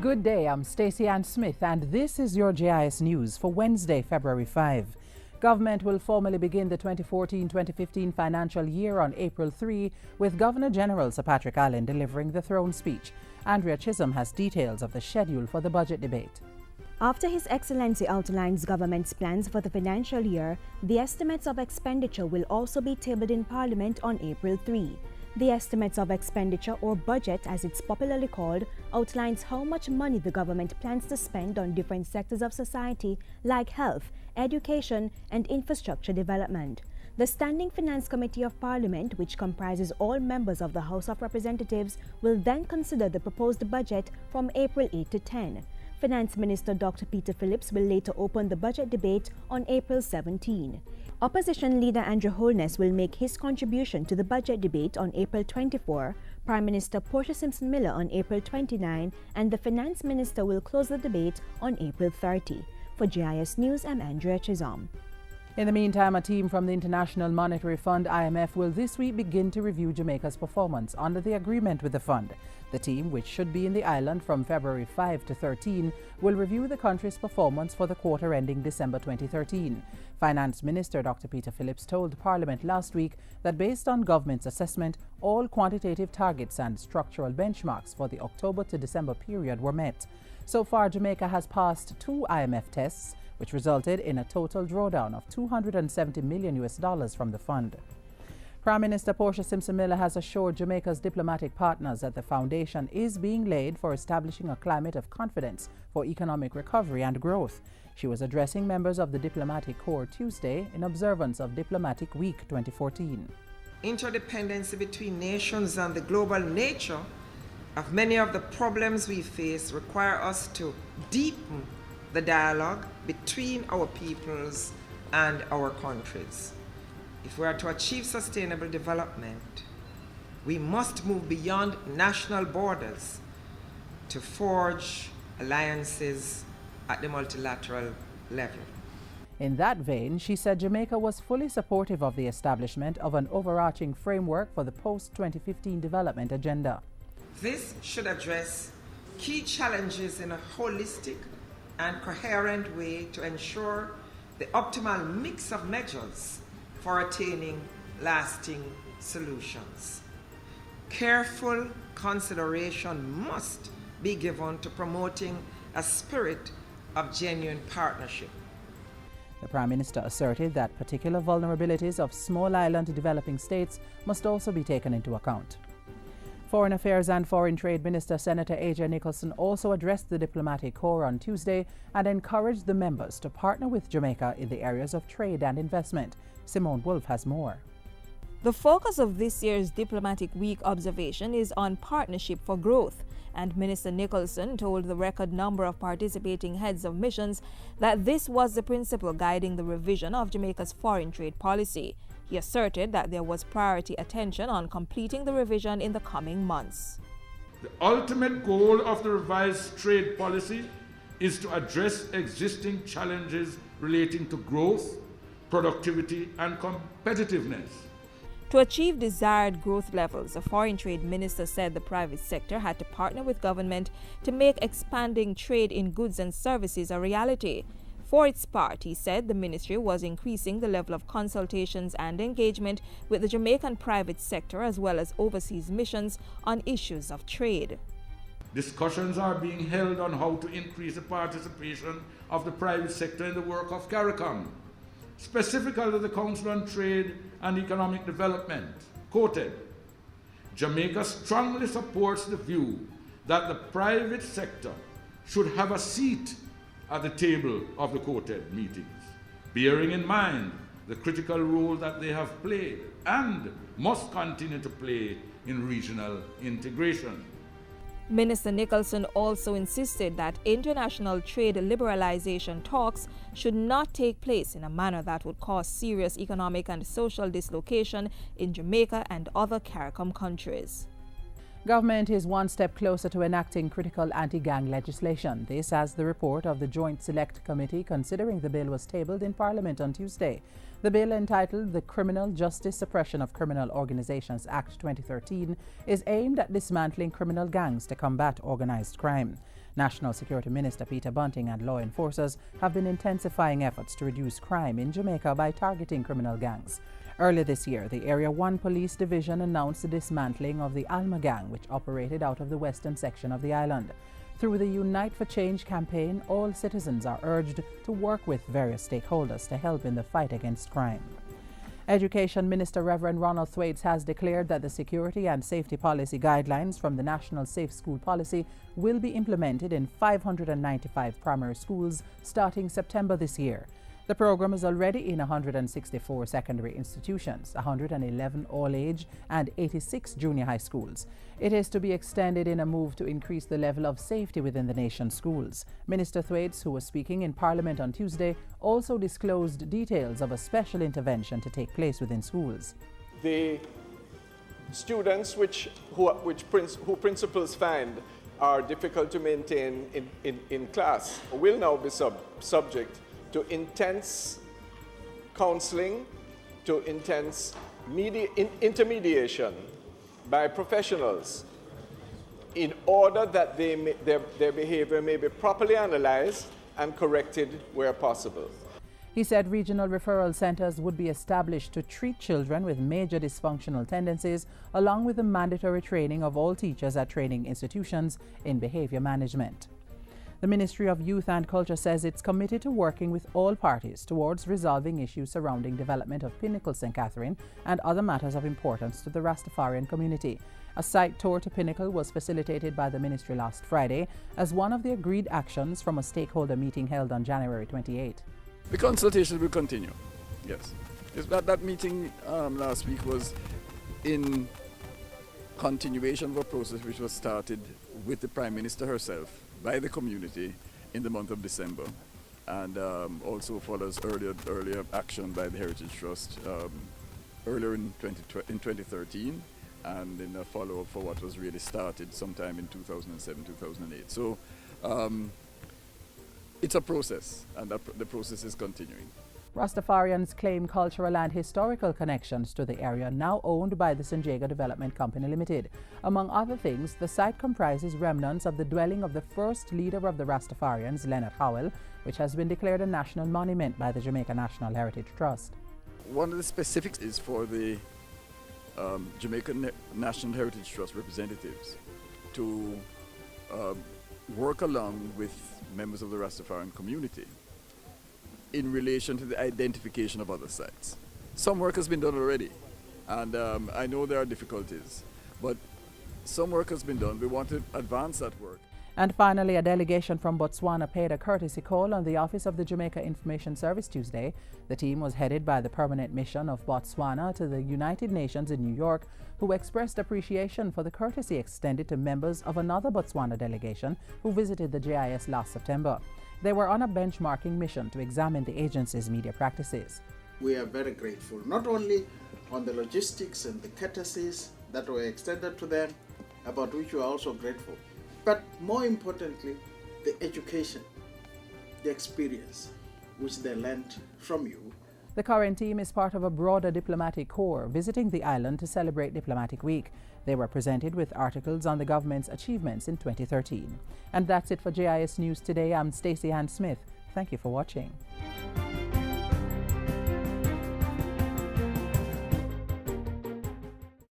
Good day, I'm Stacey Ann Smith and this is your JIS News for Wednesday, February 5. Government will formally begin the 2014-2015 financial year on April 3 with Governor-General Sir Patrick Allen delivering the throne speech. Andrea Chisholm has details of the schedule for the budget debate. After His Excellency outlines government's plans for the financial year, the estimates of expenditure will also be tabled in Parliament on April 3. The estimates of expenditure, or budget as it's popularly called, outlines how much money the government plans to spend on different sectors of society like health, education and infrastructure development. The Standing Finance Committee of Parliament, which comprises all members of the House of Representatives, will then consider the proposed budget from April 8 to 10. Finance Minister Dr. Peter Phillips will later open the budget debate on April 17. Opposition Leader Andrew Holness will make his contribution to the budget debate on April 24, Prime Minister Portia Simpson-Miller on April 29, and the Finance Minister will close the debate on April 30. For JIS News, I'm Andrea Chisholm. In the meantime, a team from the International Monetary Fund (IMF) will this week begin to review Jamaica's performance under the agreement with the fund. The team, which should be in the island from February 5 to 13, will review the country's performance for the quarter ending December 2013. Finance Minister Dr. Peter Phillips told Parliament last week that based on government's assessment, all quantitative targets and structural benchmarks for the October to December period were met. So far, Jamaica has passed 2 IMF tests, which resulted in a total drawdown of $270 million from the fund. Prime Minister Portia Simpson-Miller has assured Jamaica's diplomatic partners that the foundation is being laid for establishing a climate of confidence for economic recovery and growth. She was addressing members of the diplomatic corps Tuesday in observance of Diplomatic Week 2014. Interdependency between nations and the global nature of many of the problems we face require us to deepen the dialogue between our peoples and our countries. If we are to achieve sustainable development, we must move beyond national borders to forge alliances at the multilateral level. In that vein, she said Jamaica was fully supportive of the establishment of an overarching framework for the post-2015 development agenda. This should address key challenges in a holistic and coherent way to ensure the optimal mix of measures for attaining lasting solutions. Careful consideration must be given to promoting a spirit of genuine partnership. The Prime Minister asserted that particular vulnerabilities of small island developing states must also be taken into account. Foreign Affairs and Foreign Trade Minister Senator A.J. Nicholson also addressed the diplomatic corps on Tuesday and encouraged the members to partner with Jamaica in the areas of trade and investment. Simone Wolfe has more. The focus of this year's Diplomatic Week observation is on partnership for growth, and Minister Nicholson told the record number of participating heads of missions that this was the principle guiding the revision of Jamaica's foreign trade policy. He asserted that there was priority attention on completing the revision in the coming months. The ultimate goal of the revised trade policy is to address existing challenges relating to growth, productivity, and competitiveness. To achieve desired growth levels, the foreign trade minister said the private sector had to partner with government to make expanding trade in goods and services a reality. For its part, he said the ministry was increasing the level of consultations and engagement with the Jamaican private sector as well as overseas missions on issues of trade. Discussions are being held on how to increase the participation of the private sector in the work of CARICOM, specifically the Council on Trade and Economic Development, quoted. Jamaica strongly supports the view that the private sector should have a seat at the table of the quoted meetings, bearing in mind the critical role that they have played and must continue to play in regional integration. Minister Nicholson also insisted that international trade liberalization talks should not take place in a manner that would cause serious economic and social dislocation in Jamaica and other CARICOM countries. Government is one step closer to enacting critical anti-gang legislation. This as the report of the Joint Select Committee considering the bill was tabled in Parliament on Tuesday. The bill, entitled the Criminal Justice Suppression of Criminal Organizations Act 2013, is aimed at dismantling criminal gangs to combat organized crime. National Security Minister Peter Bunting and law enforcers have been intensifying efforts to reduce crime in Jamaica by targeting criminal gangs. Earlier this year, the Area 1 Police Division announced the dismantling of the Alma Gang, which operated out of the western section of the island. Through the Unite for Change campaign, all citizens are urged to work with various stakeholders to help in the fight against crime. Education Minister Reverend Ronald Thwaites has declared that the security and safety policy guidelines from the National Safe School Policy will be implemented in 595 primary schools starting September this year. The program is already in 164 secondary institutions, 111 all-age and 86 junior high schools. It is to be extended in a move to increase the level of safety within the nation's schools. Minister Thwaites, who was speaking in Parliament on Tuesday, also disclosed details of a special intervention to take place within schools. The students who principals find are difficult to maintain in class will now be subject to intense counseling, to intense intermediation by professionals in order that their behavior may be properly analyzed and corrected where possible. He said regional referral centers would be established to treat children with major dysfunctional tendencies, along with the mandatory training of all teachers at training institutions in behavior management. The Ministry of Youth and Culture says it's committed to working with all parties towards resolving issues surrounding development of Pinnacles St. Catherine and other matters of importance to the Rastafarian community. A site tour to Pinnacle was facilitated by the ministry last Friday as one of the agreed actions from a stakeholder meeting held on January 28. The consultation will continue, yes. That meeting last week was in continuation of a process which was started with the Prime Minister herself by the community in the month of December, and also follows earlier action by the Heritage Trust earlier in 2013, and in a follow-up for what was really started sometime in 2007-2008. So it's a process, and the process is continuing. Rastafarians claim cultural and historical connections to the area now owned by the Sanjaga Development Company Limited. Among other things, the site comprises remnants of the dwelling of the first leader of the Rastafarians, Leonard Howell, which has been declared a national monument by the Jamaica National Heritage Trust. One of the specifics is for the Jamaica National Heritage Trust representatives to work along with members of the Rastafarian community in relation to the identification of other sites. Some work has been done already, and I know there are difficulties, but some work has been done. We want to advance that work. And finally, a delegation from Botswana paid a courtesy call on the Office of the Jamaica Information Service Tuesday. The team was headed by the Permanent Mission of Botswana to the United Nations in New York, who expressed appreciation for the courtesy extended to members of another Botswana delegation who visited the JIS last September. They were on a benchmarking mission to examine the agency's media practices. We are very grateful, not only on the logistics and the courtesies that were extended to them, about which we are also grateful, but more importantly, the education, the experience which they learned from you. The current team is part of a broader diplomatic corps visiting the island to celebrate Diplomatic Week. They were presented with articles on the government's achievements in 2013. And that's it for JIS News Today. I'm Stacey Ann Smith. Thank you for watching.